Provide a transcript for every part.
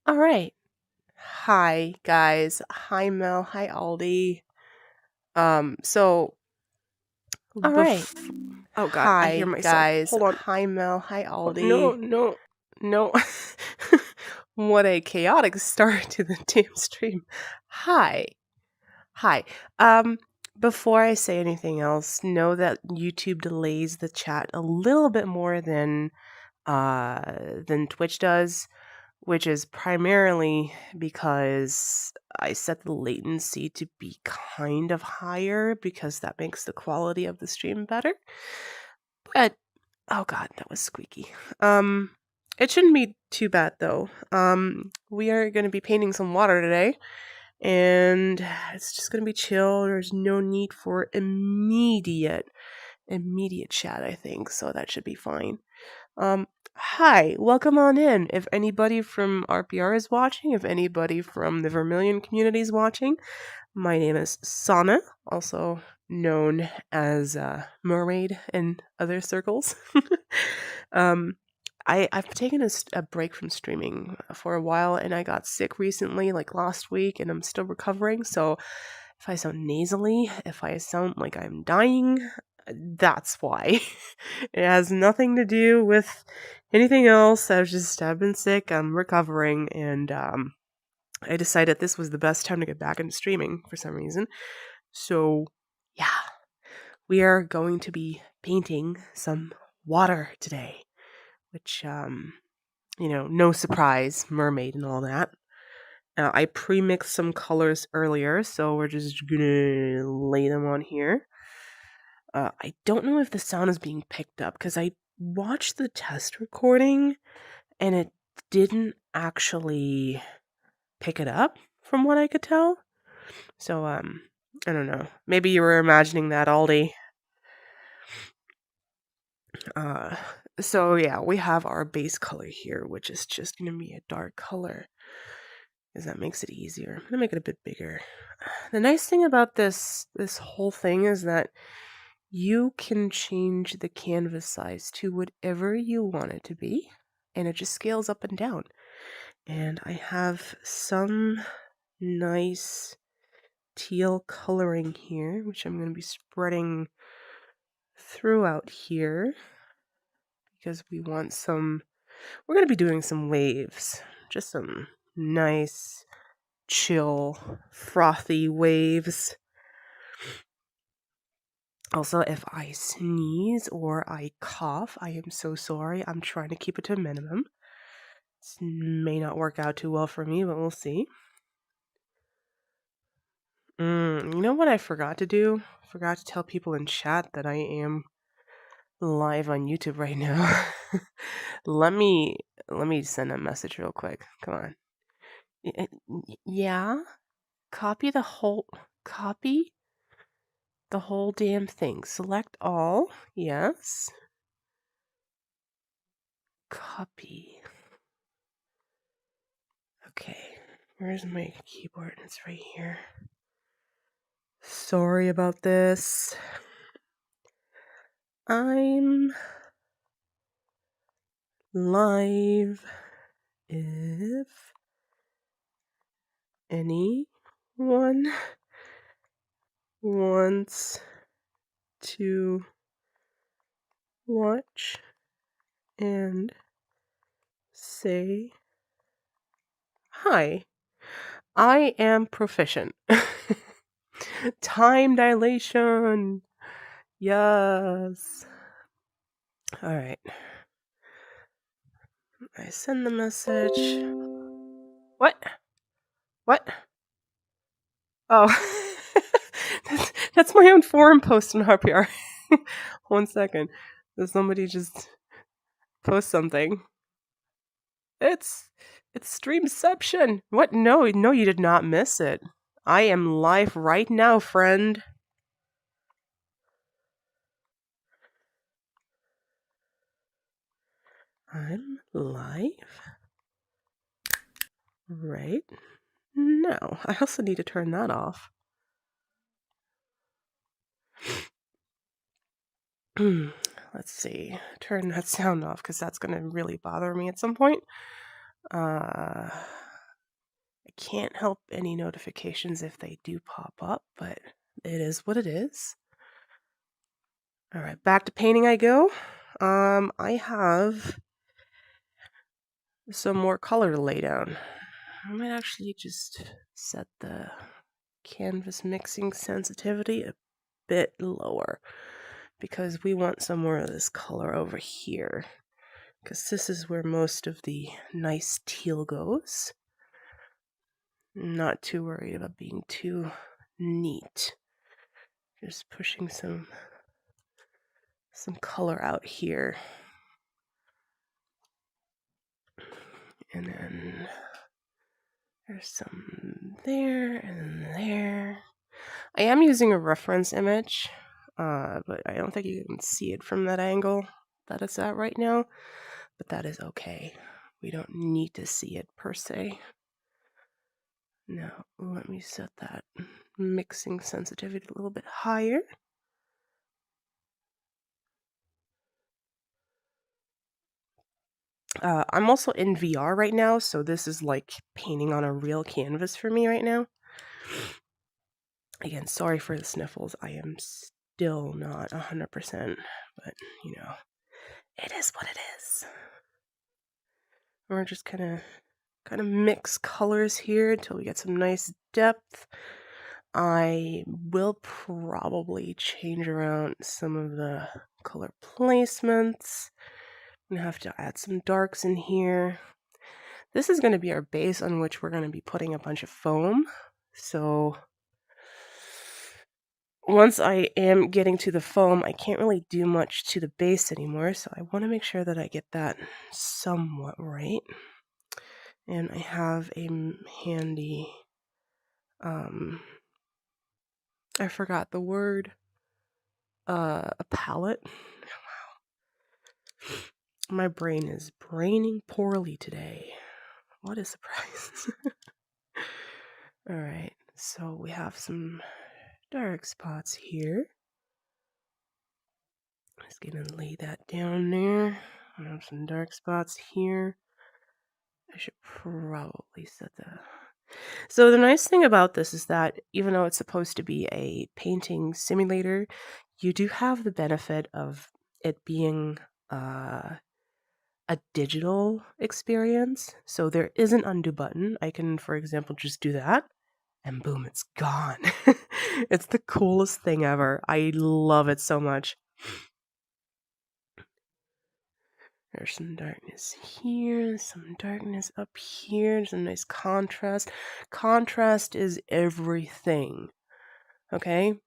All right. Hi guys. Hi Mel. Hi Aldi. So All right. Oh God, I hear hi myself. guys. Hold on. Hi Mel. Hi No, Aldi. no. No. What a chaotic start to the damn stream. Hi. Hi. Um Before I say anything else, know that YouTube delays the chat a little bit more than Twitch does, which is primarily because I set the latency to be kind of higher because that makes the quality of the stream better. But oh god, that was squeaky. It shouldn't be too bad though. We are going to be painting some water today, and it's just going to be chill. There's no need for immediate chat, I think, so that should be fine. Hi, welcome on in. If anybody from RPR is watching, if anybody from the Vermillion community is watching, my name is Sanne, also known as Mermaid in other circles. um, I've taken a break from streaming for a while, and I got sick recently, like last week, and I'm still recovering. So if I sound nasally, if I sound like I'm dying, that's why. It has nothing to do with anything else. I've been sick, I'm recovering, and I decided this was the best time to get back into streaming for some reason. So, yeah, we are going to be painting some water today, which, no surprise, mermaid and all that. I pre-mixed some colors earlier, so we're just gonna lay them on here. I don't know if the sound is being picked up because I watched the test recording and it didn't actually pick it up from what I could tell. So, I don't know. Maybe you were imagining that, Aldi. Uh, so yeah, we have our base color here, which is just gonna be a dark color, because that makes it easier. I'm gonna make it a bit bigger. The nice thing about this whole thing is that you can change the canvas size to whatever you want it to be, and it just scales up and down. And I have some nice teal coloring here, which I'm going to be spreading throughout here because we're going to be doing some waves, just some nice, chill, frothy waves. Also, if I sneeze or I cough, I am so sorry. I'm trying to keep it to a minimum. This may not work out too well for me, but we'll see. You know what I forgot to do? Forgot to tell people in chat that I am live on YouTube right now. let me send a message real quick. Come on. Yeah. Copy the whole damn thing. Select all. Yes. Copy. Okay. Where's my keyboard? It's right here. Sorry about this. I'm live. If anyone wants to watch and say hi, I am proficient. Time dilation. Yes. All right. I send the message. What? What? Oh, that's my own forum post on RPR. 1 second. Does somebody just post something? It's Streamception. What? No, you did not miss it. I am live right now, friend. I'm live right now. I also need to turn that off. Let's see. Turn that sound off because that's going to really bother me at some point. can't help any notifications if they do pop up, but it is what it is. All right, back to painting I go. I have some more color to lay down. I might actually just set the canvas mixing sensitivity a bit lower because we want some more of this color over here, because this is where most of the nice teal goes. I'm not too worried about being too neat. Just pushing some color out here. And then there's some there and there. I am using a reference image, but I don't think you can see it from that angle that it's at right now. But that is okay. We don't need to see it per se. Now, let me set that mixing sensitivity a little bit higher. I'm also in VR right now, so this is like painting on a real canvas for me right now. Again, sorry for the sniffles. I am still not 100%, but you know, it is what it is. We're just kind of mix colors here until we get some nice depth. I will probably change around some of the color placements. I'm gonna have to add some darks in here. This is going to be our base on which we're going to be putting a bunch of foam. So once I am getting to the foam, I can't really do much to the base anymore. So I want to make sure that I get that somewhat right. And I have a handy, I forgot the word, a palette. Wow. My brain is braining poorly today. What a surprise. All right, so we have some dark spots here. Just gonna lay that down there. I have some dark spots here. I should probably set that. So the nice thing about this is that even though it's supposed to be a painting simulator, you do have the benefit of it being a digital experience. So there is an undo button. I can, for example, just do that and boom, it's gone. It's the coolest thing ever. I love it so much. There's some darkness here, some darkness up here, some nice contrast. Contrast is everything, okay?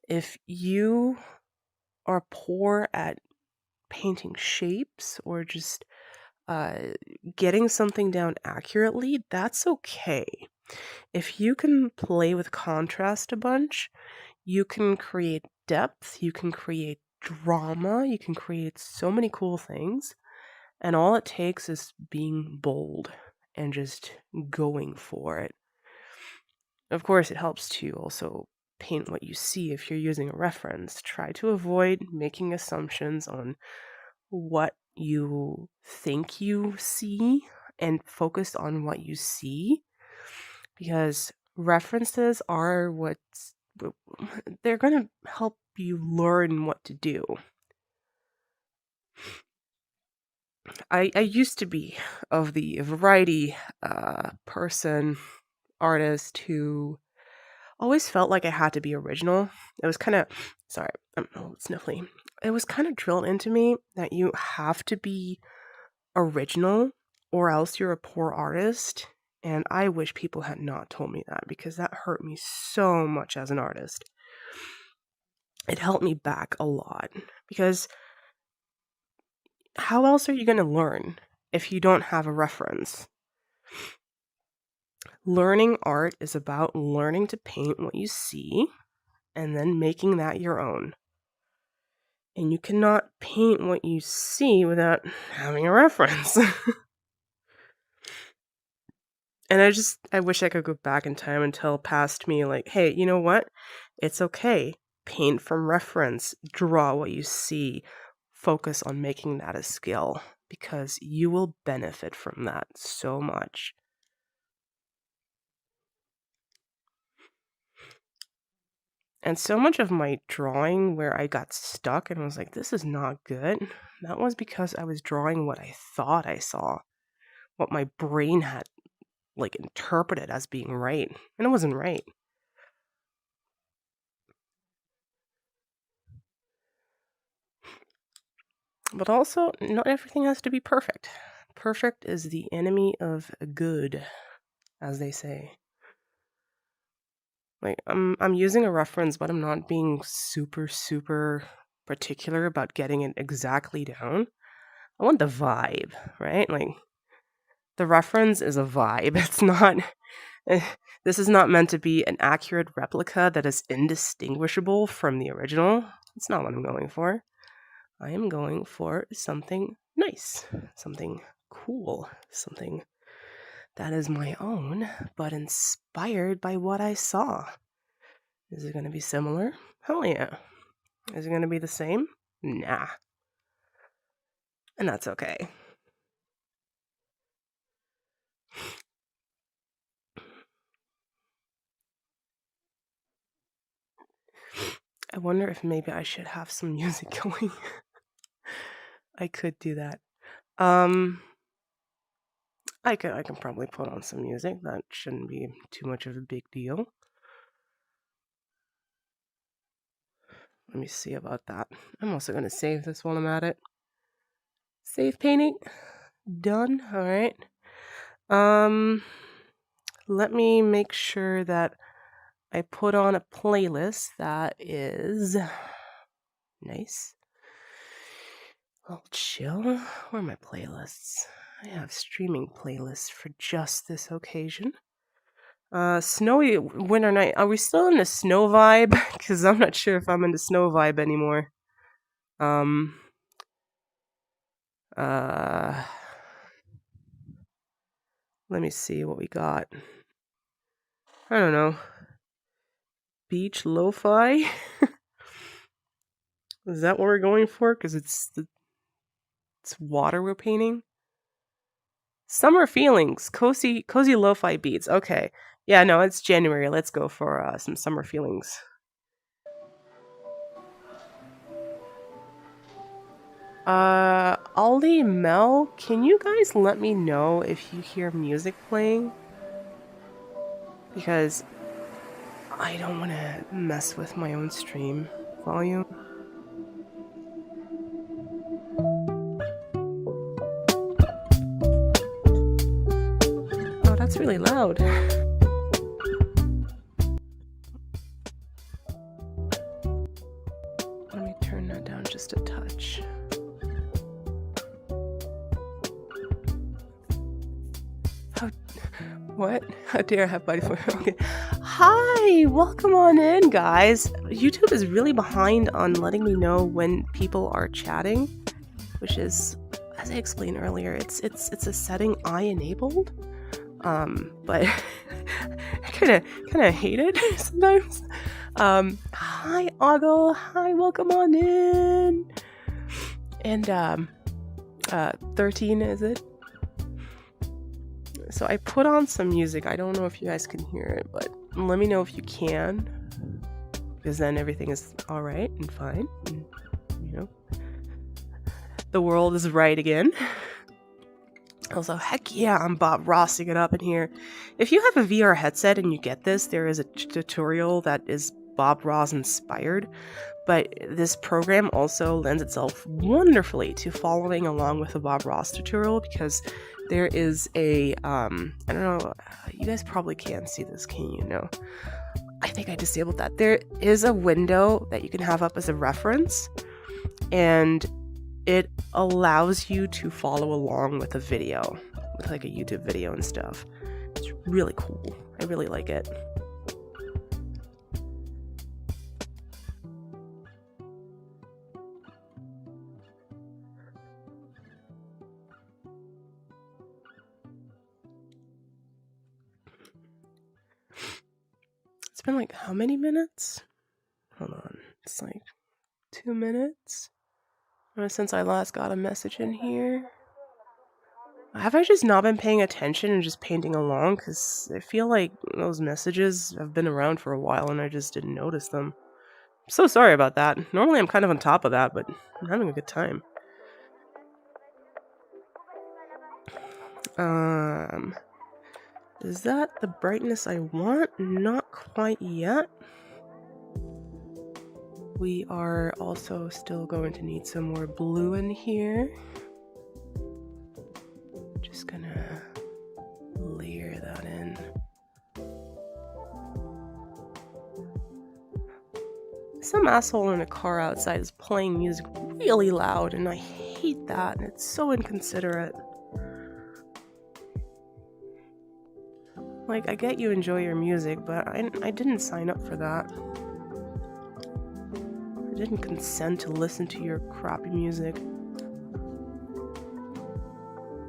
If you are poor at painting shapes or just getting something down accurately, that's okay. If you can play with contrast a bunch, you can create depth, you can create drama, you can create so many cool things. And all it takes is being bold and just going for it. Of course, it helps to also paint what you see if you're using a reference. Try to avoid making assumptions on what you think you see and focus on what you see, because references are they're going to help you learn what to do. I used to be of the variety person, artist who always felt like I had to be original. It was kind of, sorry, I'm a little sniffly. It was kind of drilled into me that you have to be original or else you're a poor artist. And I wish people had not told me that, because that hurt me so much as an artist. It held me back a lot, because how else are you going to learn if you don't have a reference? Learning art is about learning to paint what you see and then making that your own. And you cannot paint what you see without having a reference. And I wish I could go back in time and tell past me, like, hey, you know what? It's okay. Paint from reference, draw what you see, focus on making that a skill, because you will benefit from that so much. And so much of my drawing where I got stuck and was like, this is not good, that was because I was drawing what I thought I saw, what my brain had like interpreted as being right, and it wasn't right. But also, not everything has to be perfect. Perfect is the enemy of good, as they say. Like I'm using a reference, but I'm not being super particular about getting it exactly down. I want the vibe, right? Like the reference is a vibe. It's not this is not meant to be an accurate replica that is indistinguishable from the original. It's not what I'm going for. I am going for something nice, something cool, something that is my own, but inspired by what I saw. Is it going to be similar? Hell yeah. Is it going to be the same? Nah. And that's okay. I wonder if maybe I should have some music going. I could do that. I can probably put on some music. That shouldn't be too much of a big deal. Let me see about that. I'm also going to save this while I'm at it. Save painting. Done. All right. Let me make sure that I put on a playlist that is nice. A little chill. Where are my playlists? I have streaming playlists for just this occasion. Snowy winter night. Are we still in the snow vibe? Because I'm not sure if I'm in the snow vibe anymore. Let me see what we got. I don't know. Beach lo-fi? Is that what we're going for? Because it's water we're painting? Summer feelings. Cozy lo-fi beats. Okay. Yeah, no, it's January. Let's go for some summer feelings. Aldi, Mel, can you guys let me know if you hear music playing? Because I don't want to mess with my own stream volume. Oh, that's really loud. Let me turn that down just a touch. What? How dare I have body for okay. Hi, welcome on in, guys. YouTube is really behind on letting me know when people are chatting, which is, as I explained earlier, it's a setting I enabled. But I kind of hate it sometimes. Hi, Ogle. Hi, welcome on in. And 13 is it? So I put on some music. I don't know if you guys can hear it, but let me know if you can, because then everything is all right and fine. And, you know, the world is right again. Also, heck yeah, I'm Bob Rossing it up in here. If you have a VR headset and you get this, there is a tutorial that is Bob Ross inspired, but this program also lends itself wonderfully to following along with a Bob Ross tutorial, because there is a, I don't know, you guys probably can't see this, can you? No. I think I disabled that. There is a window that you can have up as a reference, and it allows you to follow along with a video, with like a YouTube video and stuff. It's really cool. I really like it. It's been like how many minutes? Hold on. It's like 2 minutes since I last got a message in here. Have I just not been paying attention and just painting along? Because I feel like those messages have been around for a while and I just didn't notice them. So sorry about that. Normally I'm kind of on top of that, but I'm having a good time. Is that the brightness I want? Not quite yet. We are also still going to need some more blue in here. Just gonna layer that in. Some asshole in a car outside is playing music really loud, and I hate that, and it's so inconsiderate. Like, I get you enjoy your music, but I didn't sign up for that. I didn't consent to listen to your crappy music.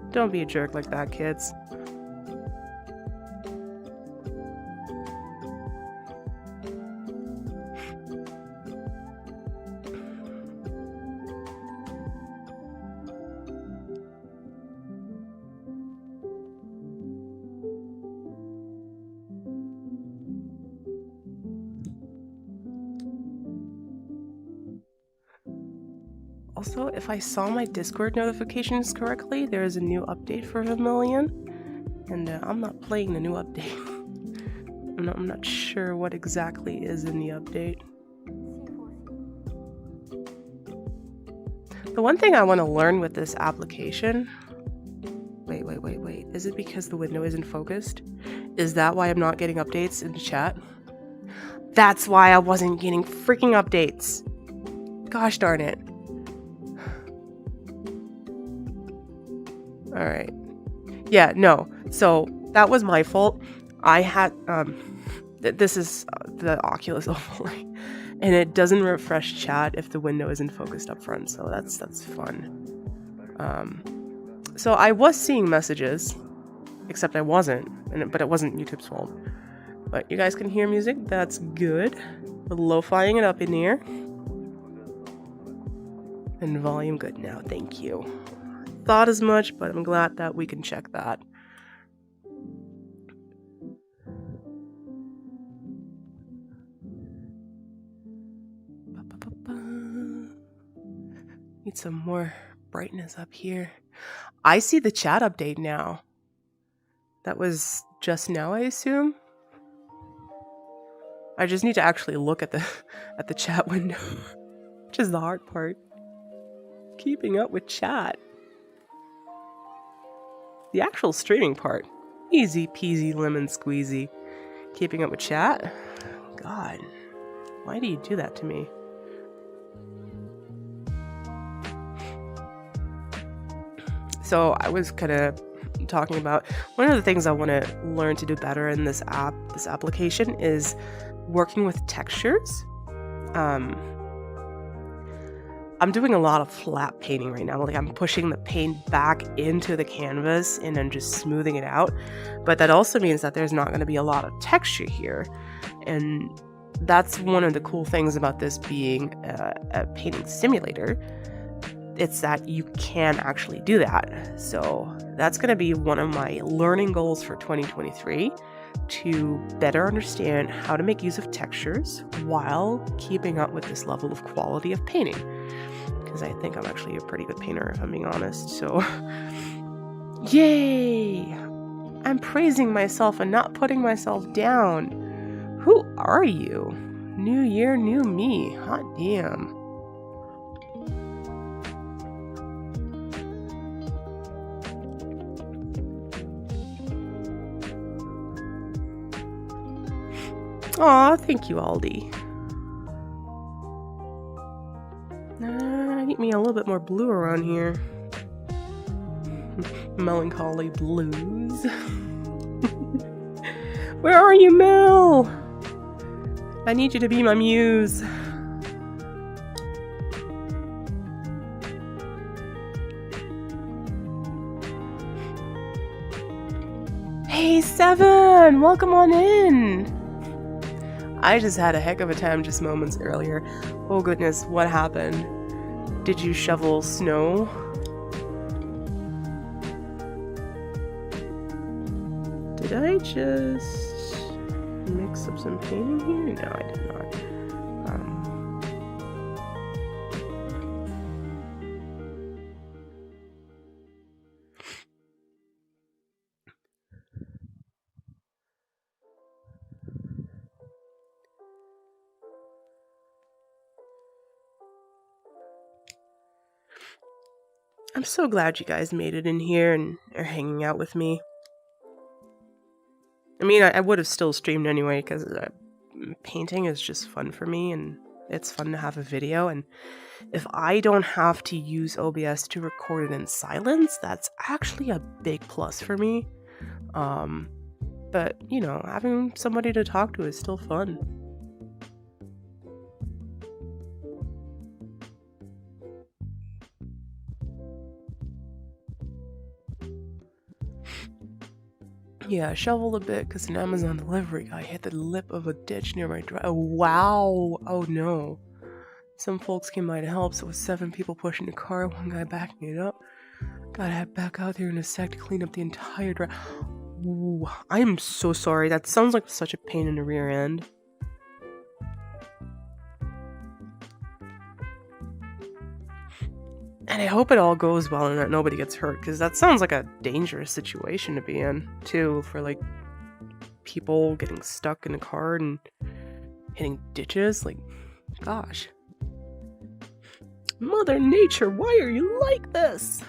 Don't be a jerk like that, kids. Also, if I saw my Discord notifications correctly, there is a new update for Vermillion, and I'm not playing the new update. I'm not sure what exactly is in the update. The one thing I want to learn with this application... Wait. Is it because the window isn't focused? Is that why I'm not getting updates in the chat? That's why I wasn't getting freaking updates! Gosh darn it. Alright. Yeah, no. So, that was my fault. I had, this is the Oculus overlay. And it doesn't refresh chat if the window isn't focused up front, so that's fun. So I was seeing messages, except I wasn't, but it wasn't YouTube's fault. But you guys can hear music, that's good. We're lo-fiing it up in here. And volume good now, thank you. Thought as much, but I'm glad that we can check that. Need some more brightness up here. I see the chat update now. That was just now, I assume. I just need to actually look at the chat window, which is the hard part. Keeping up with chat. The actual streaming part, easy peasy lemon squeezy. Keeping up with chat? God, why do you do that to me? So I was kind of talking about one of the things I want to learn to do better in this application is working with textures. I'm doing a lot of flat painting right now. Like, I'm pushing the paint back into the canvas and then just smoothing it out. But that also means that there's not going to be a lot of texture here. And that's one of the cool things about this being a painting simulator. It's that you can actually do that. So that's going to be one of my learning goals for 2023, to better understand how to make use of textures while keeping up with this level of quality of painting. Because I think I'm actually a pretty good painter, if I'm being honest. So, yay! I'm praising myself and not putting myself down. Who are you? New year, new me. Hot damn. Aw, thank you, Aldi. I need me a little bit more blue around here. Melancholy blues. Where are you, Mel? I need you to be my muse. Hey, Seven! Welcome on in! I just had a heck of a time just moments earlier. Oh goodness, what happened? Did you shovel snow? Did I just mix up some painting here? No, I did not. I'm so glad you guys made it in here and are hanging out with me. I mean, I would have still streamed anyway, because painting is just fun for me, and it's fun to have a video, and if I don't have to use OBS to record it in silence, that's actually a big plus for me. But, you know, having somebody to talk to is still fun. Yeah, I shoveled a bit because an Amazon delivery guy hit the lip of a ditch near my drive. Oh, wow. Oh, no. Some folks came by to help, so it was 7 people pushing the car, 1 guy backing it up. Gotta head back out there in a sec to clean up the entire drive. Ooh, I am so sorry. That sounds like such a pain in the rear end. And I hope it all goes well and that nobody gets hurt, because that sounds like a dangerous situation to be in, too, for, like, people getting stuck in a car and hitting ditches. Like, gosh. Mother Nature, why are you like this?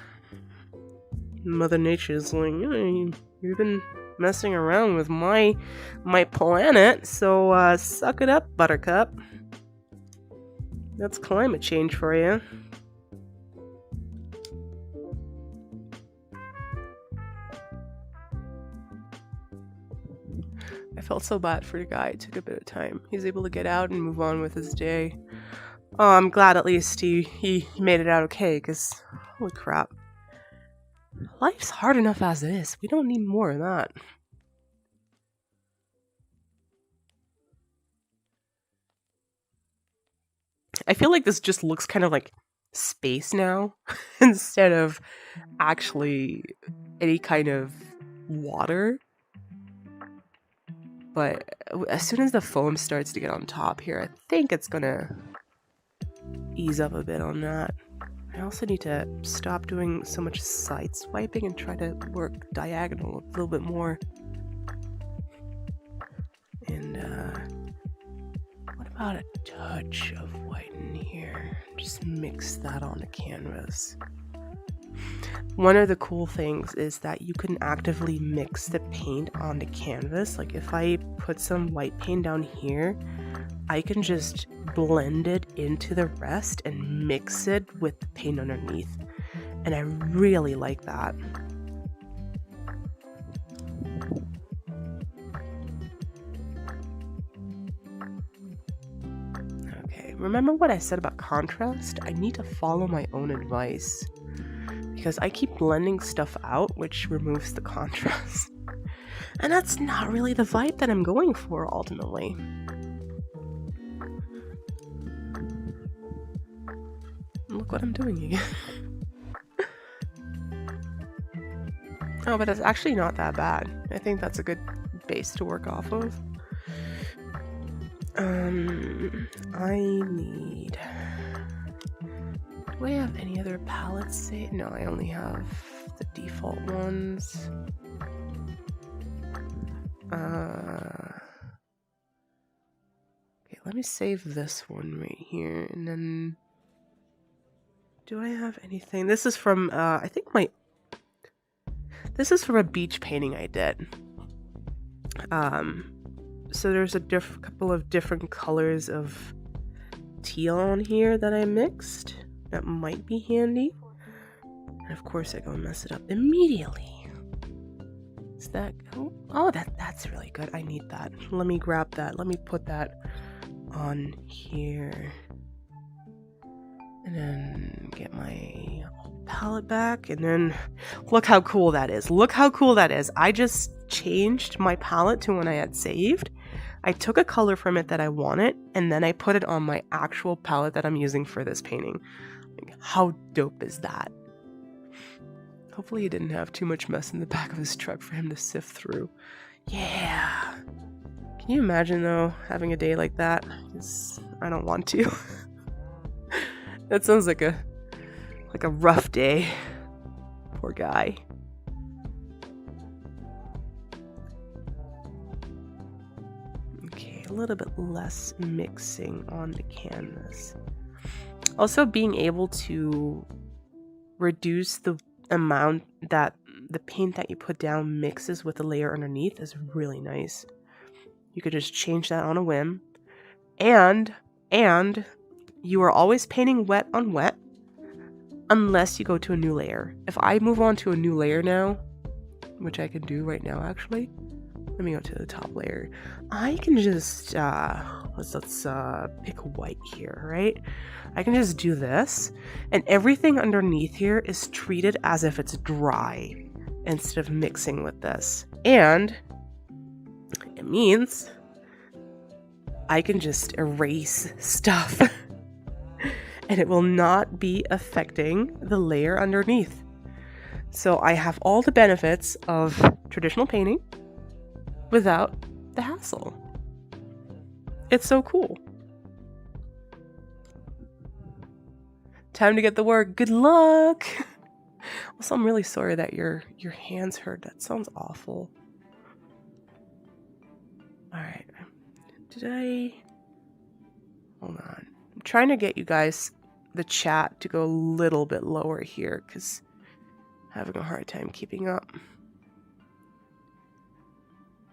Mother Nature's like, you've been messing around with my planet, so suck it up, Buttercup. That's climate change for you. I felt so bad for the guy. It took a bit of time. He's able to get out and move on with his day. Oh, I'm glad at least he made it out okay, because holy crap. Life's hard enough as it is. We don't need more of that. I feel like this just looks kind of like space now, instead of actually any kind of water. But as soon as the foam starts to get on top here, I think it's gonna ease up a bit on that. I also need to stop doing so much side swiping and try to work diagonal a little bit more. And what about a touch of white in here? Just mix that on the canvas. One of the cool things is that you can actively mix the paint on the canvas. Like if I put some white paint down here, I can just blend it into the rest and mix it with the paint underneath. And I really like that. Okay, remember what I said about contrast? I need to follow my own advice, because I keep blending stuff out, which removes the contrast. And that's not really the vibe that I'm going for, ultimately. Look what I'm doing again. Oh, but it's actually not that bad. I think that's a good base to work off of. I need... Do I have any other palettes saved? No, I only have the default ones. Okay, let me save this one right here, and then... Do I have anything? This is from, I think this is from a beach painting I did. So there's a couple of different colors of teal on here that I mixed. That might be handy. And of course I go and mess it up immediately. Is that... Oh, that's really good. I need that. Let me grab that. Let me put that on here. And then get my palette back, and then look how cool that is. Look how cool that is. I just changed my palette to one I had saved. I took a color from it that I wanted, and then I put it on my actual palette that I'm using for this painting. Like, how dope is that? Hopefully he didn't have too much mess in the back of his truck for him to sift through. Yeah. Can you imagine, though, having a day like that? I don't want to. That sounds like a rough day. Poor guy. Okay, a little bit less mixing on the canvas. Also, being able to reduce the amount that the paint that you put down mixes with the layer underneath is really nice. You could just change that on a whim. And you are always painting wet on wet unless you go to a new layer. If I move on to a new layer now, which I can do right now actually, let me go to the top layer. I can just, let's pick white here, right? I can just do this, and everything underneath here is treated as if it's dry instead of mixing with this. And it means I can just erase stuff and it will not be affecting the layer underneath. So I have all the benefits of traditional painting without the hassle. It's so cool. Time to get the work. Good luck. Also, I'm really sorry that your hands hurt. That sounds awful. All right. Hold on. I'm trying to get you guys, the chat, to go a little bit lower here because I'm having a hard time keeping up.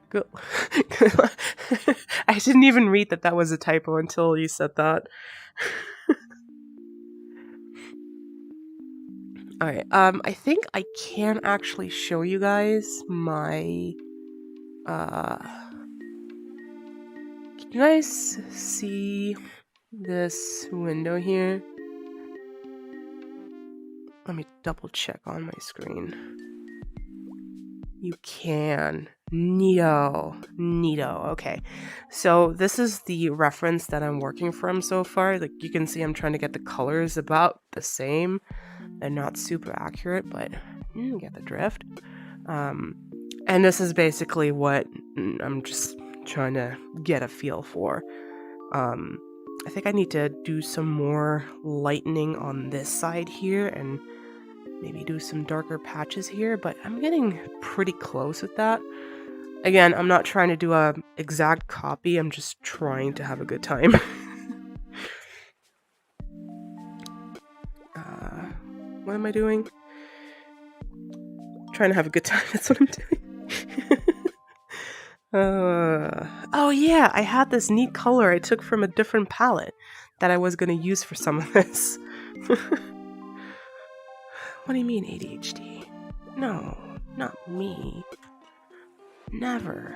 Good. I didn't even read that was a typo until you said that. Alright, I think I can actually show you guys my, can you guys see this window here? Let me double check on my screen. You can. Neato. Okay. So this is the reference that I'm working from so far. Like you can see I'm trying to get the colors about the same. They're not super accurate, but you get the drift. And this is basically what I'm just trying to get a feel for. I think I need to do some more lightening on this side here and maybe do some darker patches here, but I'm getting pretty close with that. Again, I'm not trying to do a exact copy, I'm just trying to have a good time. What am I doing? Trying to have a good time, that's what I'm doing. Oh yeah, I had this neat color I took from a different palette that I was going to use for some of this. What do you mean ADHD? No, not me. Never.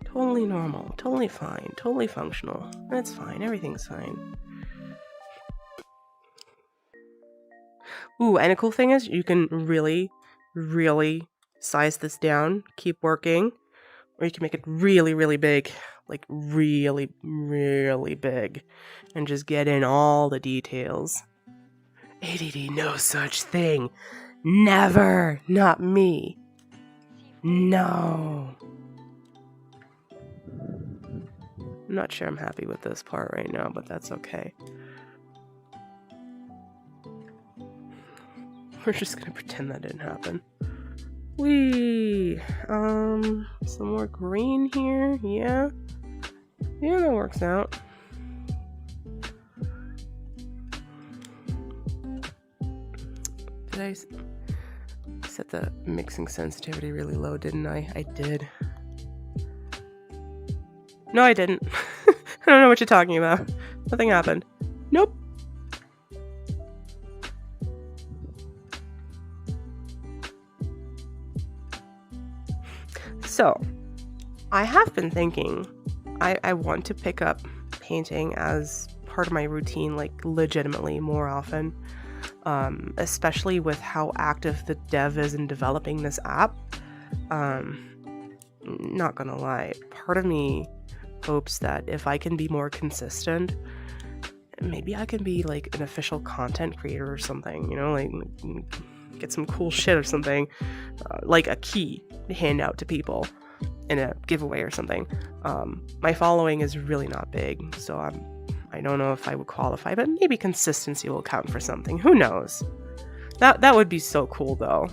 Totally normal, totally fine, totally functional. That's fine, everything's fine. Ooh, and a cool thing is you can really, really size this down, keep working, or you can make it really, really big, like really, really big, and just get in all the details. ADD, no such thing. Never. Not me. No. I'm not sure I'm happy with this part right now, but that's okay. We're just gonna pretend that didn't happen. Whee! Some more green here. Yeah, that works out. Did I set the mixing sensitivity really low, didn't I? I did. No, I didn't. I don't know what you're talking about. Nothing happened. Nope. So, I have been thinking I want to pick up painting as part of my routine, like legitimately more often, especially with how active the dev is in developing this app. Not gonna lie, part of me hopes that if I can be more consistent, maybe I can be like an official content creator or something, you know, like get some cool shit or something, like a key to hand out to people in a giveaway or something. My following is really not big, so I don't know if I would qualify, but maybe consistency will count for something. Who knows? That would be so cool though.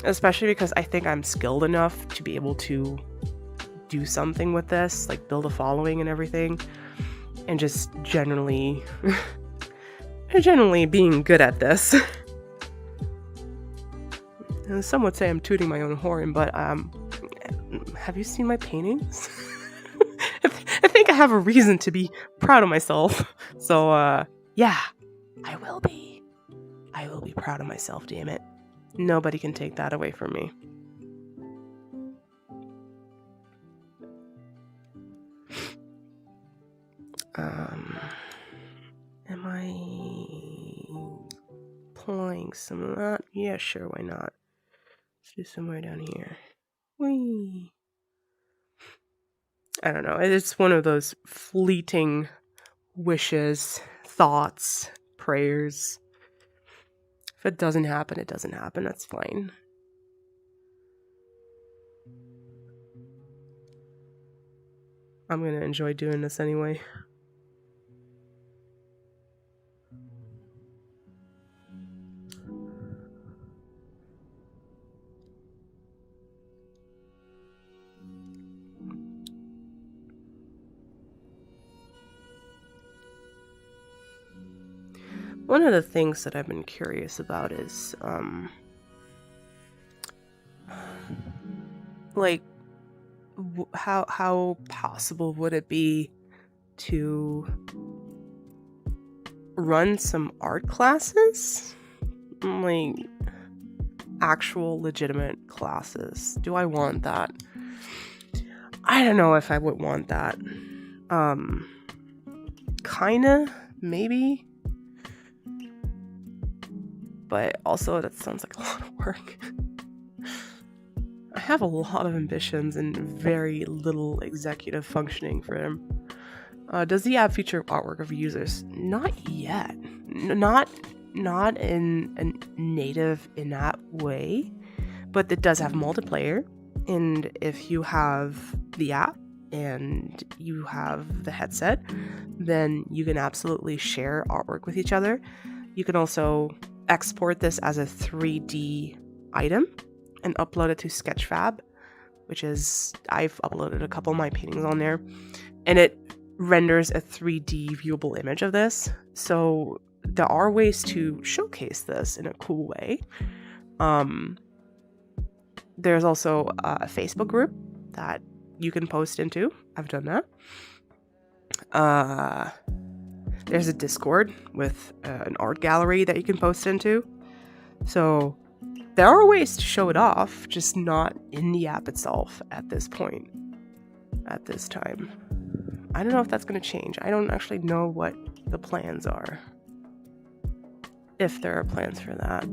Especially because I think I'm skilled enough to be able to do something with this, like build a following and everything, and just generally generally being good at this. And some would say I'm tooting my own horn, but have you seen my paintings? I think I have a reason to be proud of myself. So yeah, I will be. I will be proud of myself, damn it. Nobody can take that away from me. Am I playing some of that? Yeah, sure, why not? Let's do somewhere down here. Whee! I don't know. It's one of those fleeting wishes, thoughts, prayers. If it doesn't happen, it doesn't happen. That's fine. I'm gonna enjoy doing this anyway. One of the things that I've been curious about is, like, how possible would it be to run some art classes? Like, actual legitimate classes. Do I want that? I don't know if I would want that. Kinda, maybe. But also, that sounds like a lot of work. I have a lot of ambitions and very little executive functioning for them. Does the app feature artwork of users? Not yet. Not in a native in-app way, but it does have multiplayer. And if you have the app and you have the headset, then you can absolutely share artwork with each other. You can also export this as a 3D item and upload it to Sketchfab, which is, I've uploaded a couple of my paintings on there, and it renders a 3D viewable image of this. So there are ways to showcase this in a cool way. There's also a Facebook group that you can post into. I've done that. There's a Discord with an art gallery that you can post into. So there are ways to show it off, just not in the app itself at this point, at this time. I don't know if that's going to change. I don't actually know what the plans are. If there are plans for that.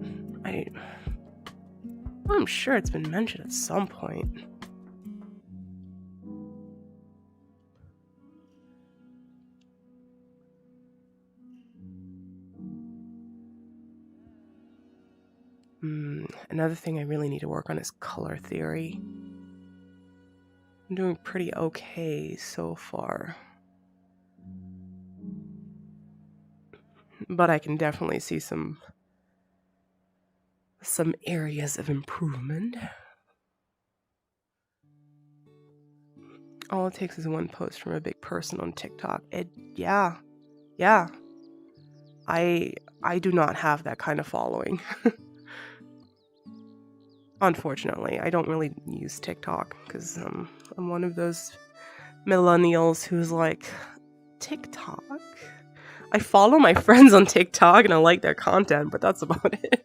I'm sure it's been mentioned at some point. Another thing I really need to work on is color theory. I'm doing pretty okay so far. But I can definitely see some areas of improvement. All it takes is one post from a big person on TikTok. Yeah. I do not have that kind of following. Unfortunately, I don't really use TikTok because I'm one of those millennials who's like, TikTok? I follow my friends on TikTok and I like their content, but that's about it.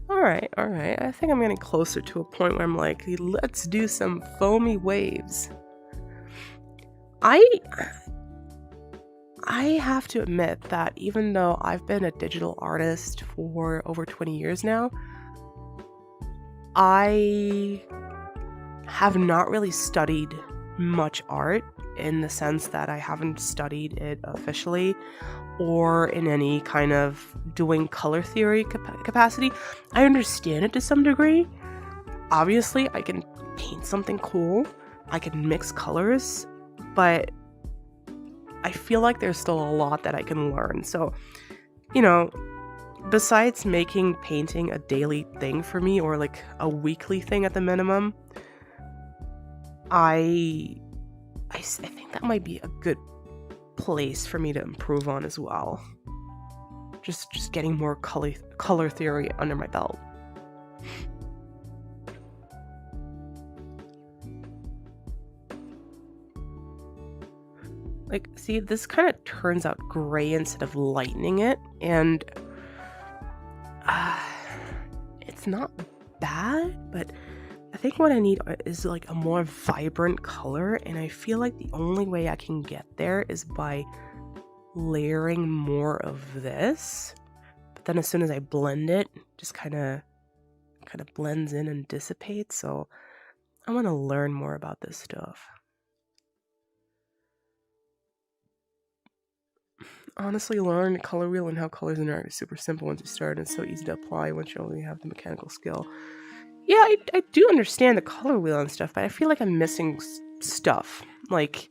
All right. I think I'm getting closer to a point where I'm like, let's do some foamy waves. I have to admit that even though I've been a digital artist for over 20 years now, I have not really studied much art in the sense that I haven't studied it officially or in any kind of doing color theory capacity. I understand it to some degree. Obviously, I can paint something cool. I can mix colors, but I feel like there's still a lot that I can learn. So, besides making painting a daily thing for me, or like a weekly thing at the minimum, I think that might be a good place for me to improve on as well. Just getting more color theory under my belt. Like, see, this kind of turns out gray instead of lightening it, and it's not bad, but I think what I need is like a more vibrant color, and I feel like the only way I can get there is by layering more of this. But then as soon as I blend it, just kind of blends in and dissipates. So I want to learn more about this stuff. Honestly, learn the color wheel and how colors interact is super simple once you start, and it's so easy to apply once you only have the mechanical skill. Yeah, I do understand the color wheel and stuff, but I feel like I'm missing stuff. Like,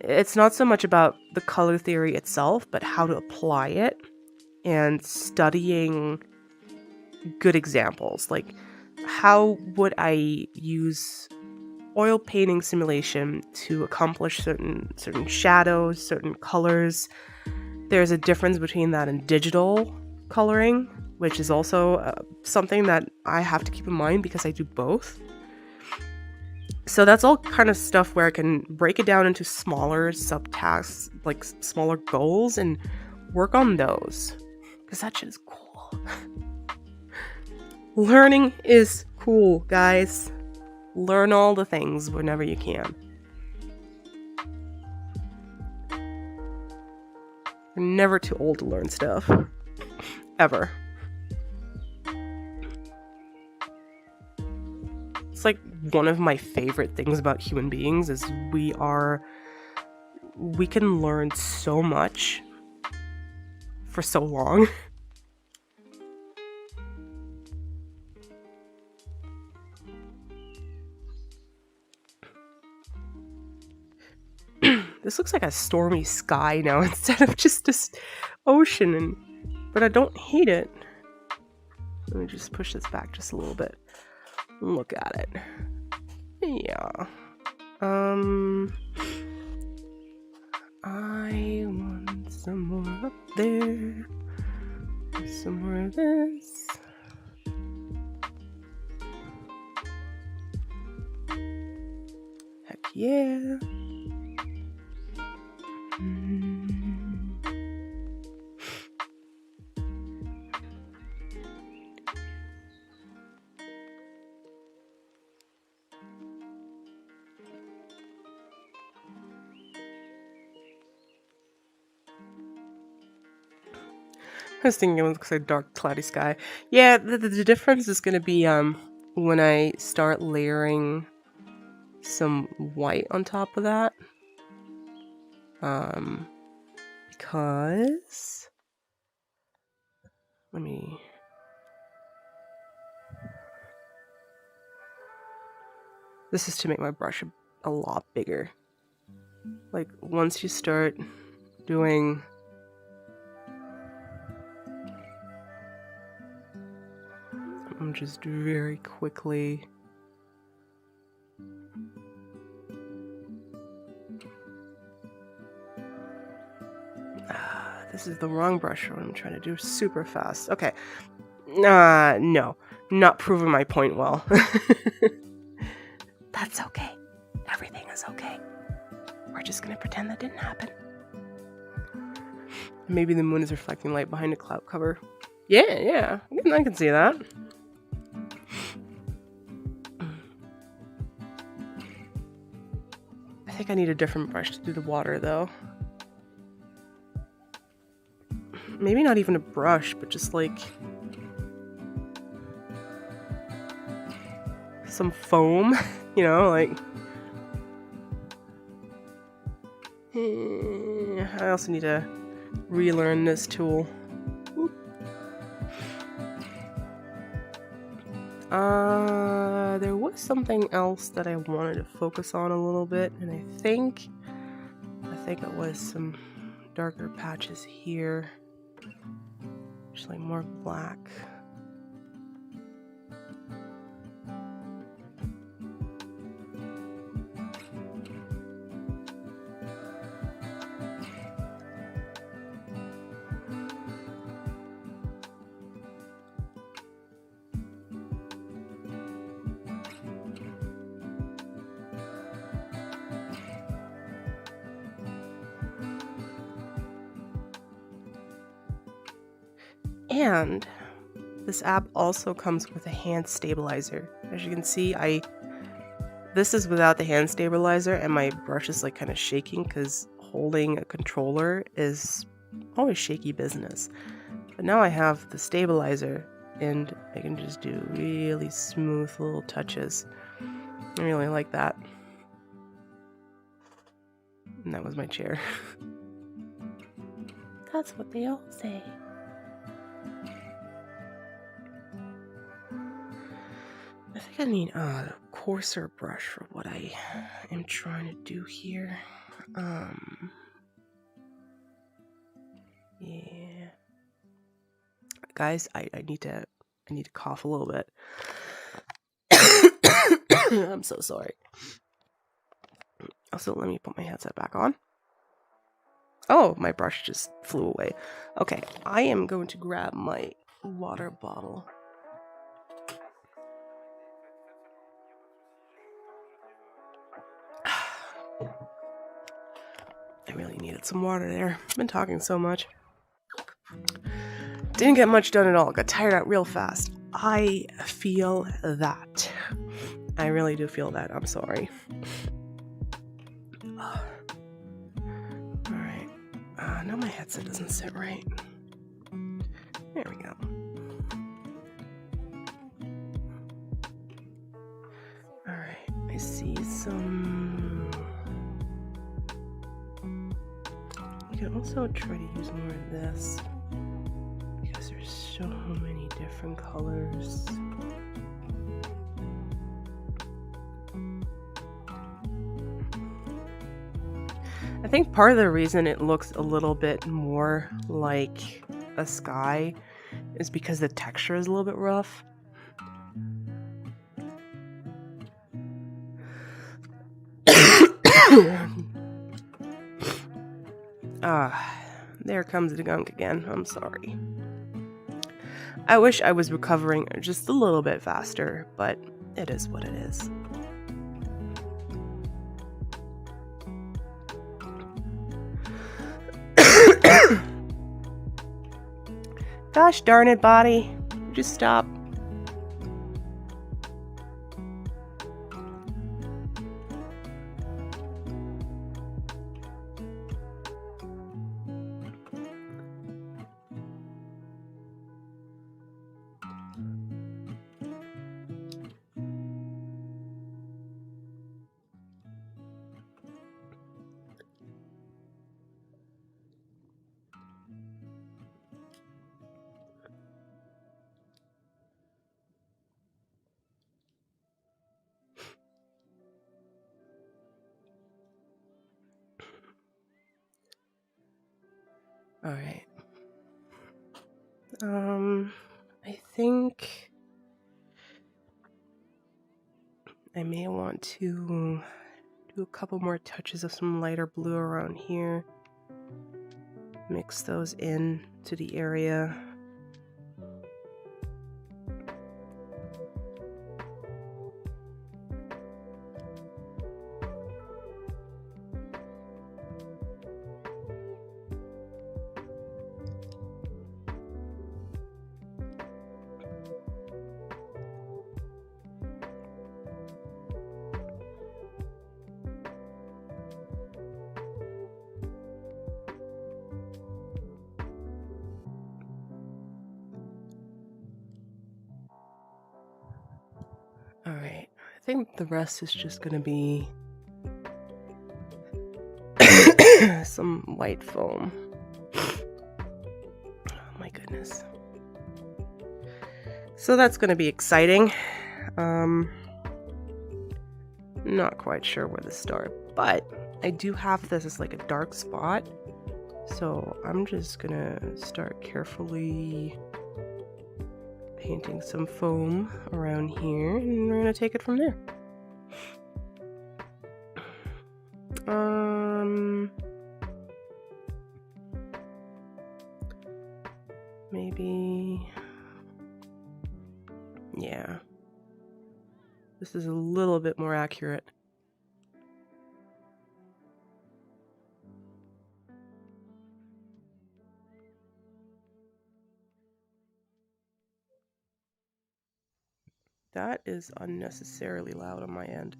it's not so much about the color theory itself, but how to apply it and studying good examples. Like, how would I use oil painting simulation to accomplish certain shadows, certain colors? There's a difference between that and digital coloring, which is also something that I have to keep in mind because I do both. So that's all kind of stuff where I can break it down into smaller subtasks, like smaller goals, and work on those. Because that shit is cool. Learning is cool, guys. Learn all the things whenever you can. You're never too old to learn stuff. Ever. It's like one of my favorite things about human beings is we can learn so much for so long. This looks like a stormy sky now instead of just this ocean, but I don't hate it. Let me just push this back just a little bit. Look at it. Yeah. I want some more up there. Some more of this. Heck yeah. I was thinking it was because of dark, cloudy sky. Yeah, the difference is going to be when I start layering some white on top of that. Because this is to make my brush a lot bigger. Like, once you start doing I'm just very quickly this is the wrong brush what I'm trying to do super fast. Okay. No. Not proving my point well. That's okay. Everything is okay. We're just gonna pretend that didn't happen. Maybe the moon is reflecting light behind a cloud cover. Yeah. I can see that. I think I need a different brush to do the water, though. Maybe not even a brush, but just like some foam, you know, like. I also need to relearn this tool. There was something else that I wanted to focus on a little bit, and I think it was some darker patches here. Just like more black. And this app also comes with a hand stabilizer. As you can see, this is without the hand stabilizer, and my brush is like kind of shaking because holding a controller is always shaky business. But now I have the stabilizer and I can just do really smooth little touches. I really like that. And that was my chair. That's what they all say. I think I need a coarser brush for what I am trying to do here. Yeah. Guys, I need to cough a little bit. I'm so sorry. Also, let me put my headset back on. Oh, my brush just flew away. Okay, I am going to grab my water bottle. I really needed some water there. I've been talking so much. Didn't get much done at all. Got tired out real fast. I feel that. I really do feel that. I'm sorry. Alright. Now my headset doesn't sit right. There we go. Alright. I see some... You can also try to use more of this, because there's so many different colors. I think part of the reason it looks a little bit more like a sky is because the texture is a little bit rough. There comes the gunk again. I'm sorry. I wish I was recovering just a little bit faster, but it is what it is. Gosh darn it, body. Just stop. All right. I think I may want to do a couple more touches of some lighter blue around here. Mix those in to the area. Alright, I think the rest is just gonna be some white foam. Oh my goodness. So that's gonna be exciting. Not quite sure where to start, but I do have this as like a dark spot So I'm just gonna start carefully painting some foam around here, and we're gonna take it from there. Maybe, yeah, this is a little bit more accurate. That is unnecessarily loud on my end.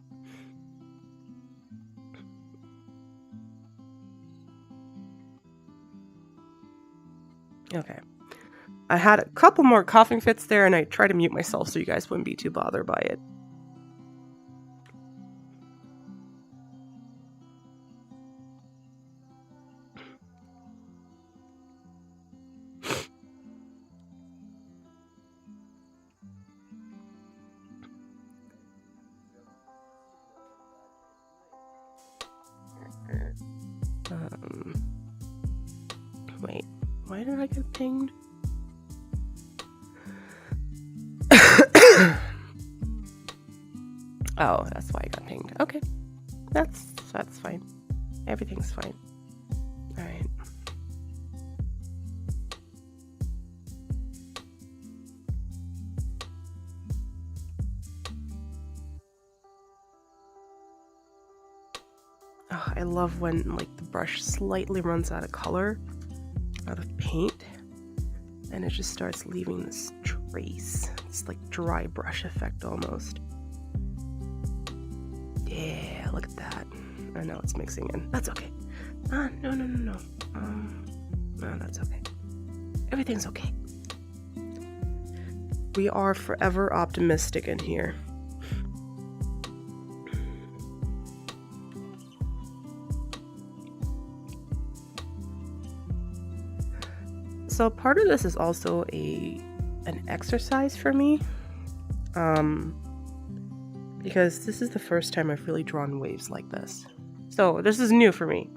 Okay. I had a couple more coughing fits there, and I tried to mute myself so you guys wouldn't be too bothered by it. Wait, why did I get pinged? Oh, that's why I got pinged. Okay, that's fine. Everything's fine. All right. Oh, I love when like the brush slightly runs out of color, out of paint, and it just starts leaving this trace. It's like dry brush effect almost. Yeah, look at that. I know it's mixing in. That's okay. No. No, that's okay. Everything's okay. We are forever optimistic in here. So part of this is also an exercise for me. Because this is the first time I've really drawn waves like this. So this is new for me.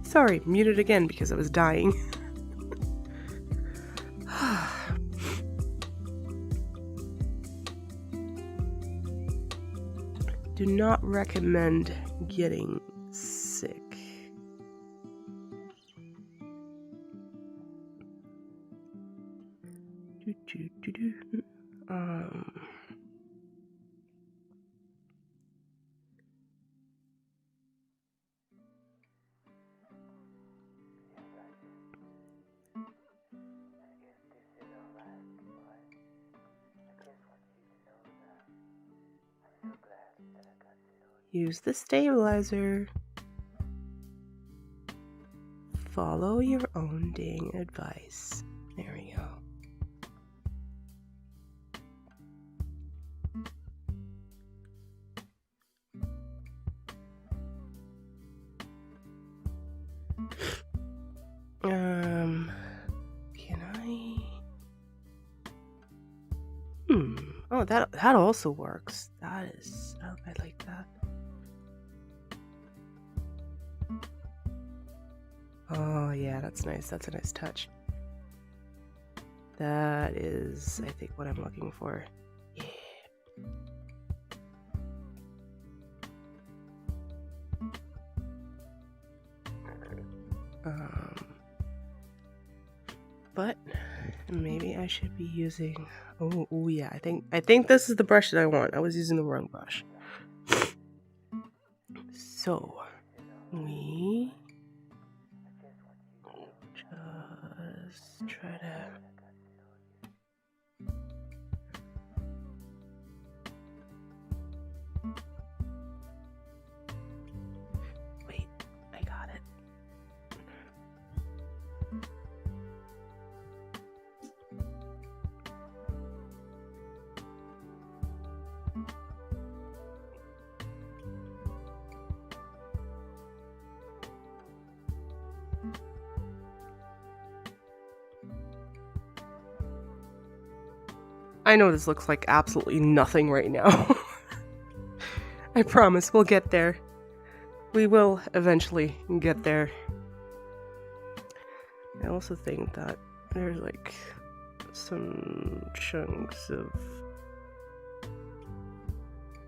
Sorry, muted again because I was dying. Do not recommend getting sick. Use the stabilizer. Follow your own dang advice. There we go. Can I? Oh, that also works. That is, I like that. Oh yeah, that's nice. That's a nice touch. That is, I think, what I'm looking for. Yeah. But Maybe I should be using... Oh yeah, I think this is the brush that I want. I was using the wrong brush. So, we just try to... Wait, I got it. I know this looks like absolutely nothing right now. I promise we'll get there. We will eventually get there. I also think that there's like some chunks of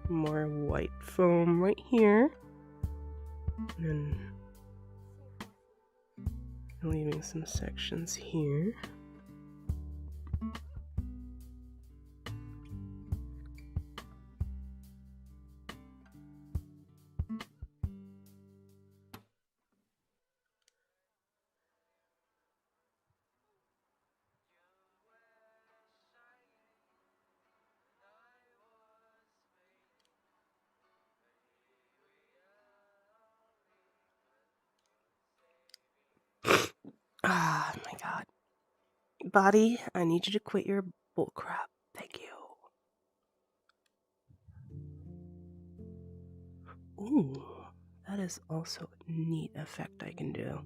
more white foam right here. And then leaving some sections here. Ah, my God. Body, I need you to quit your bullcrap. Thank you. Ooh, that is also a neat effect I can do.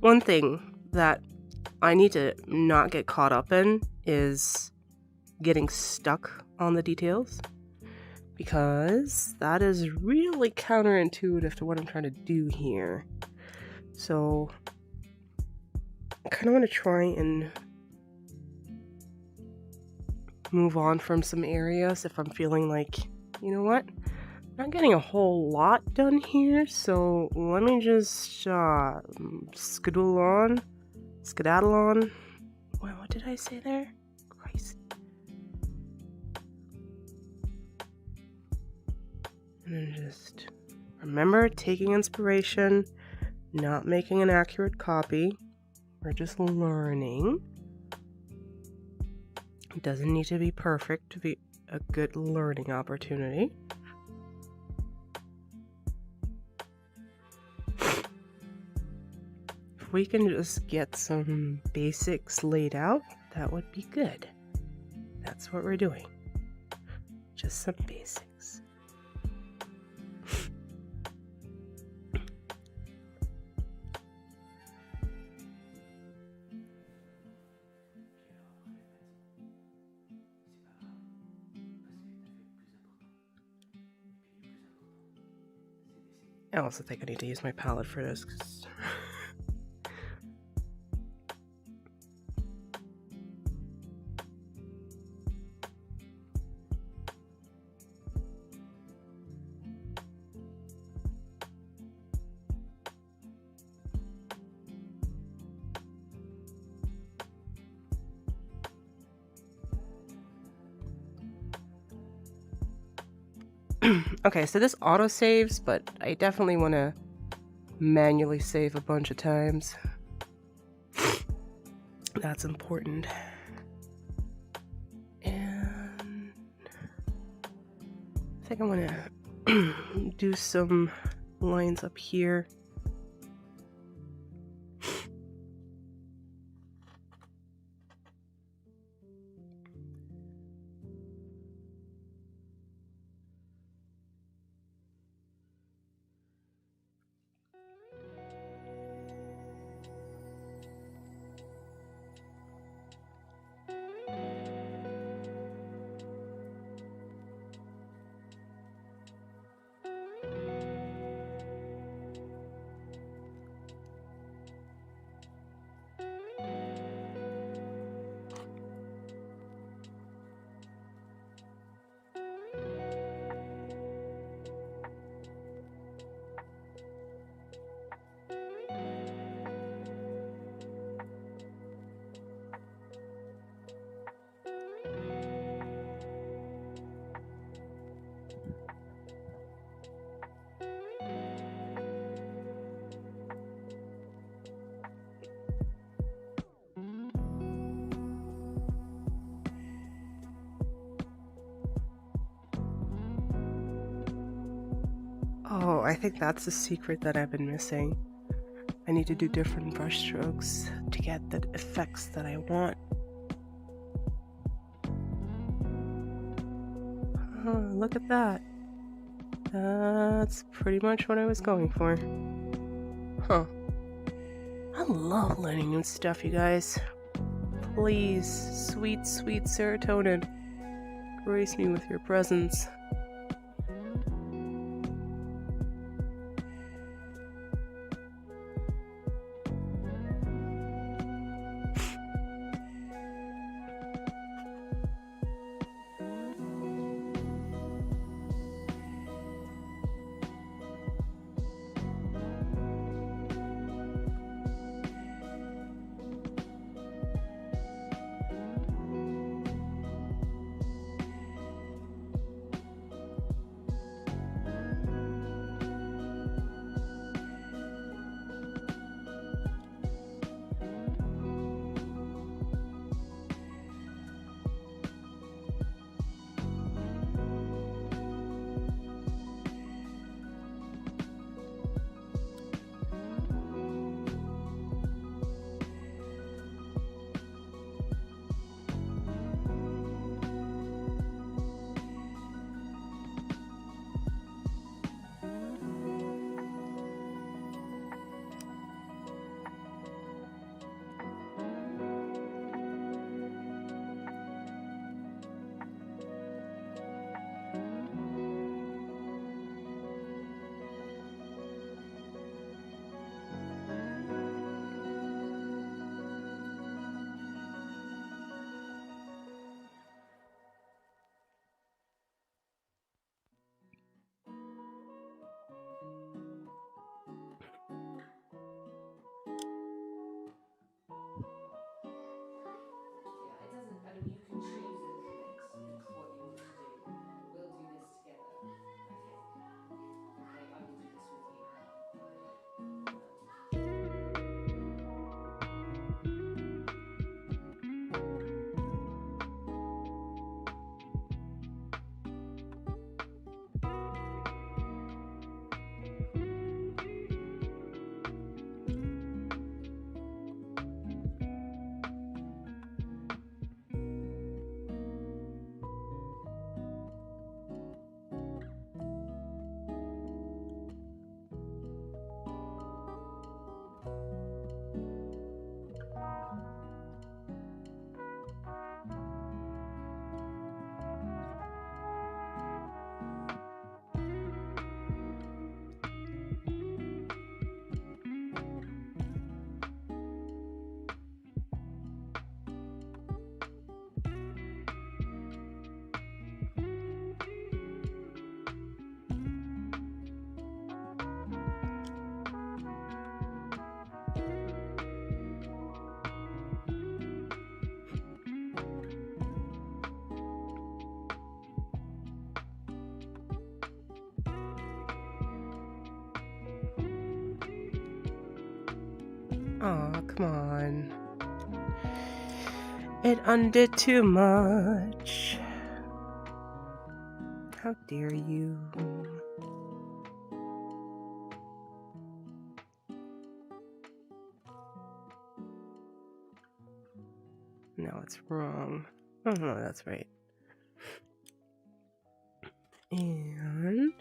One thing that I need to not get caught up in is getting stuck on the details, because that is really counterintuitive to what I'm trying to do here. So I kind of want to try and move on from some areas if I'm feeling like, you know what, I'm not getting a whole lot done here, so let me just skedaddle on. What did I say there? Christ. And then just remember taking inspiration, not making an accurate copy. We're just learning. It doesn't need to be perfect to be a good learning opportunity. If we can just get some basics laid out, that would be good. That's what we're doing. Just some basics. I also think I need to use my palette for this. Okay, so this auto saves, but I definitely want to manually save a bunch of times. That's important. And I think I want to do some lines up here. Oh, I think that's the secret that I've been missing. I need to do different brush strokes to get the effects that I want. Oh, look at that. That's pretty much what I was going for. Huh. I love learning new stuff, you guys. Please, sweet, sweet serotonin, grace me with your presence. Aw, come on. It undid too much. How dare you? No, it's wrong. Oh, no, that's right. And...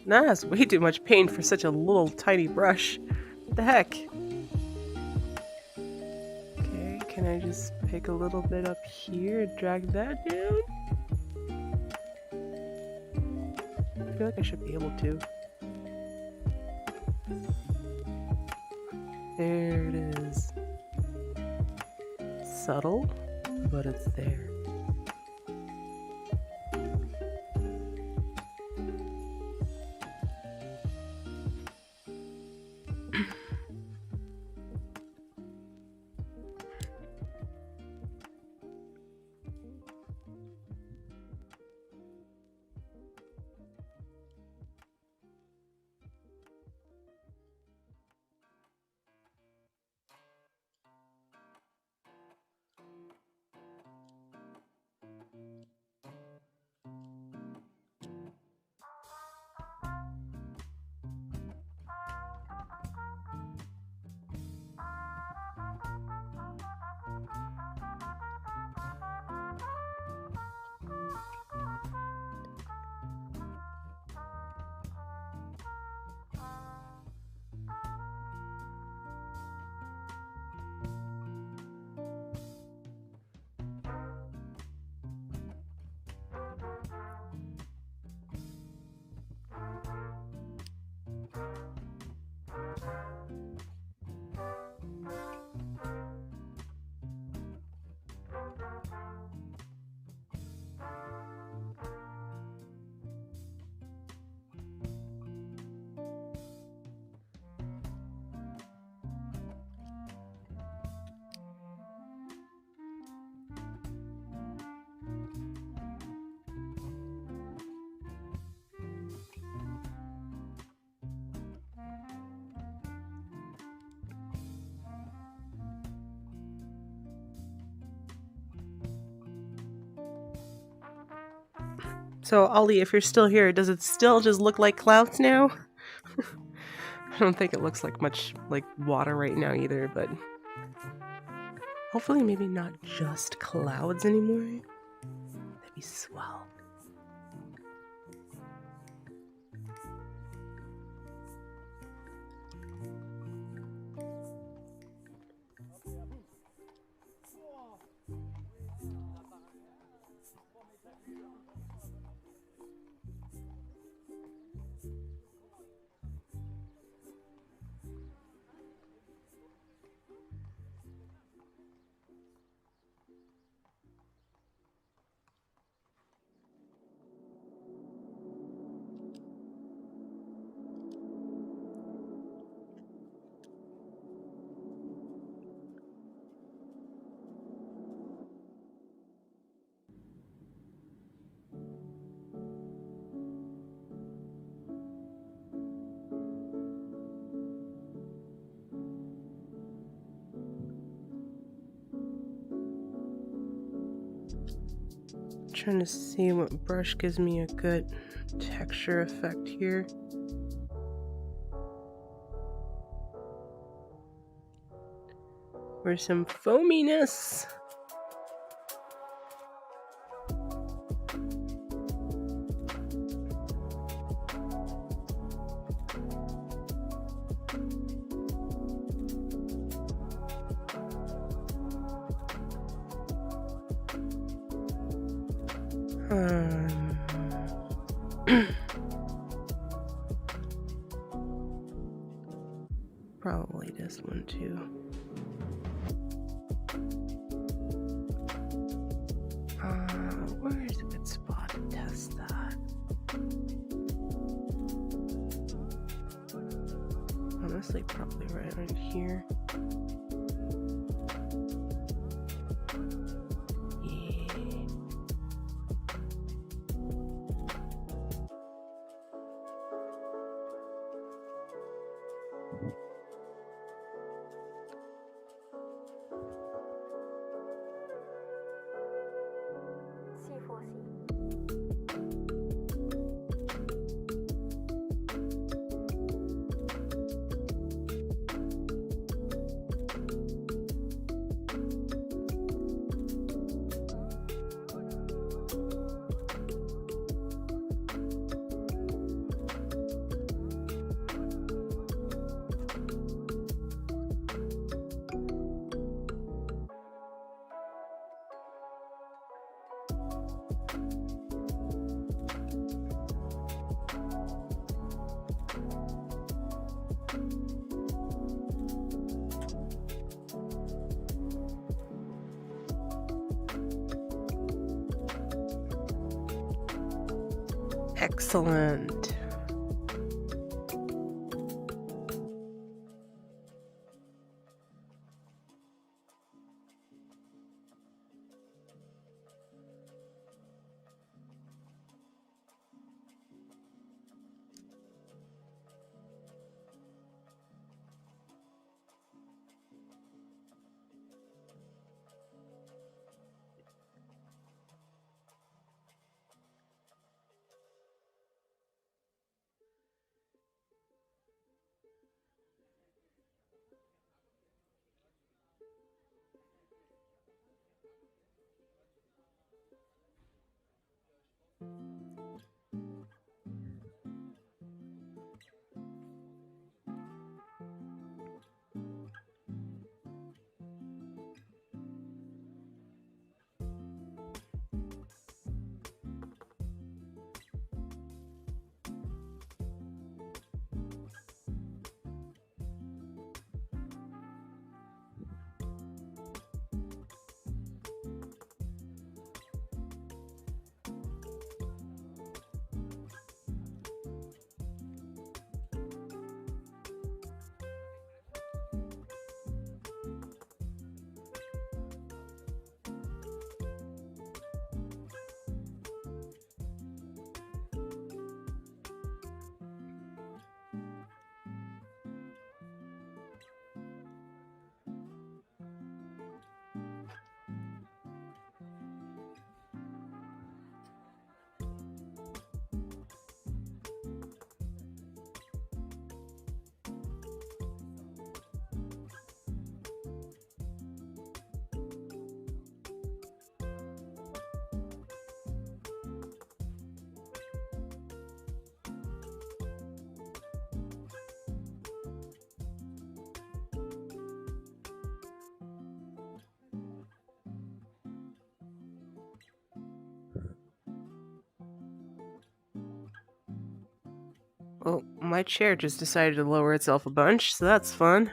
Nah, that's way too much paint for such a little tiny brush. What the heck? Okay, can I just pick a little bit up here, drag that down? I feel like I should be able to. There it is. Subtle, but it's there. So, Ollie, if you're still here, does it still just look like clouds now? I don't think it looks like much like water right now either, but hopefully maybe not just clouds anymore. That'd be swell. Trying to see what brush gives me a good texture effect here. Or some foaminess. Probably this one too. Where is a good spot to test that? Honestly, probably right around here. Excellent. Well, my chair just decided to lower itself a bunch, so that's fun.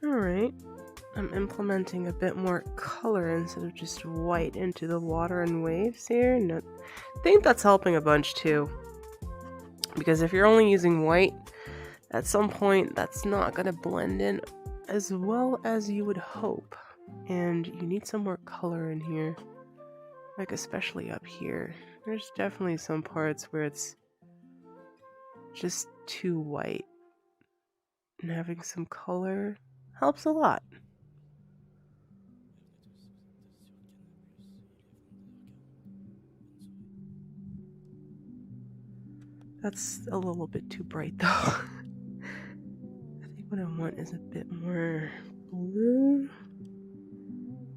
Alright. I'm implementing a bit more color instead of just white into the water and waves here. And I think that's helping a bunch too. Because if you're only using white, at some point that's not going to blend in as well as you would hope. And you need some more color in here. Like especially up here. There's definitely some parts where it's just too white. And having some color helps a lot. That's a little bit too bright though. I think what I want is a bit more blue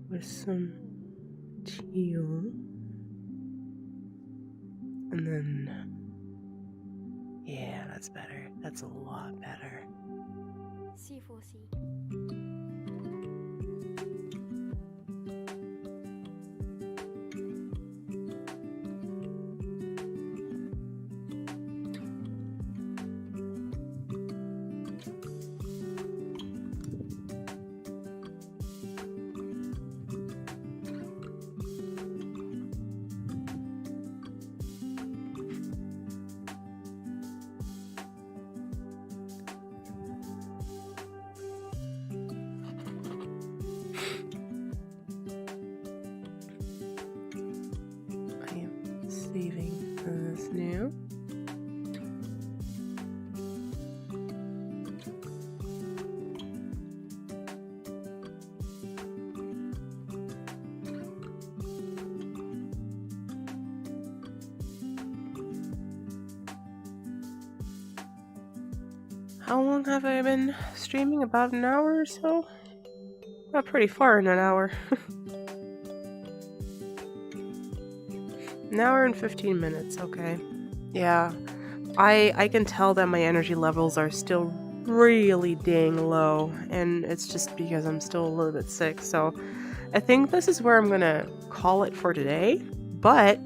with some teal. And then, yeah, that's better. That's a lot better. C4C. Saving this now. How long have I been streaming? About an hour or so? Not pretty far in an hour. An hour and 15 minutes, okay. Yeah, I can tell that my energy levels are still really dang low, and it's just because I'm still a little bit sick, so I think this is where I'm gonna call it for today, but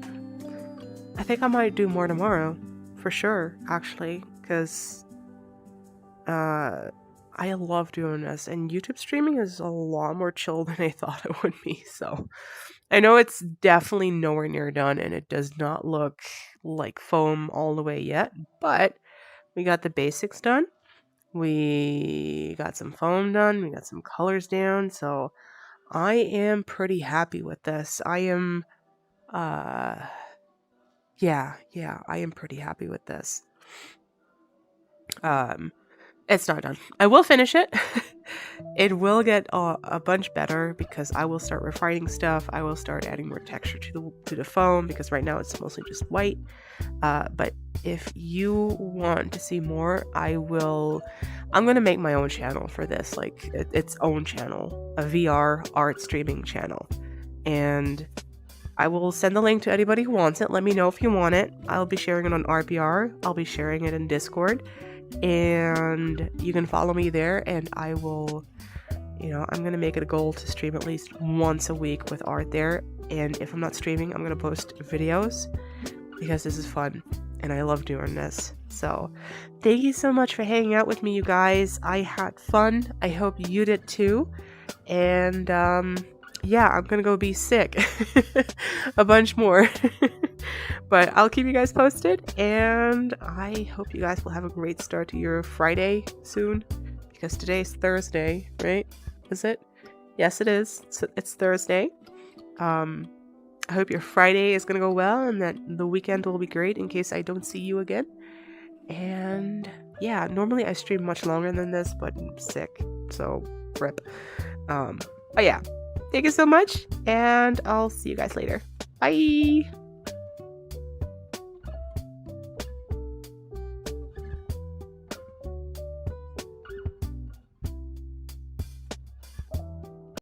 I think I might do more tomorrow, for sure, actually, because I love doing this, and YouTube streaming is a lot more chill than I thought it would be. So I know it's definitely nowhere near done, and it does not look like foam all the way yet, but we got the basics done. We got some foam done. We got some colors down. So I am pretty happy with this. I am, yeah, I am pretty happy with this. It's not done. I will finish it. It will get a bunch better because I will start refining stuff. I will start adding more texture to the foam because right now it's mostly just white. But if you want to see more, I'm gonna make my own channel for this, like its own channel, a VR art streaming channel, and I will send the link to anybody who wants it. Let me know if you want it. I'll be sharing it on RPR. I'll be sharing it in Discord. And you can follow me there, and I will, I'm going to make it a goal to stream at least once a week with art there. And if I'm not streaming, I'm going to post videos because this is fun and I love doing this. So thank you so much for hanging out with me, you guys. I had fun. I hope you did too. And yeah, I'm gonna go be sick a bunch more. But I'll keep you guys posted, and I hope you guys will have a great start to your Friday soon, because today's Thursday, right? Is it? Yes, it is. It's Thursday. I hope your Friday is gonna go well, and that the weekend will be great in case I don't see you again. And yeah, normally I stream much longer than this, but I'm sick, so rip. But yeah. Thank you so much, and I'll see you guys later. Bye!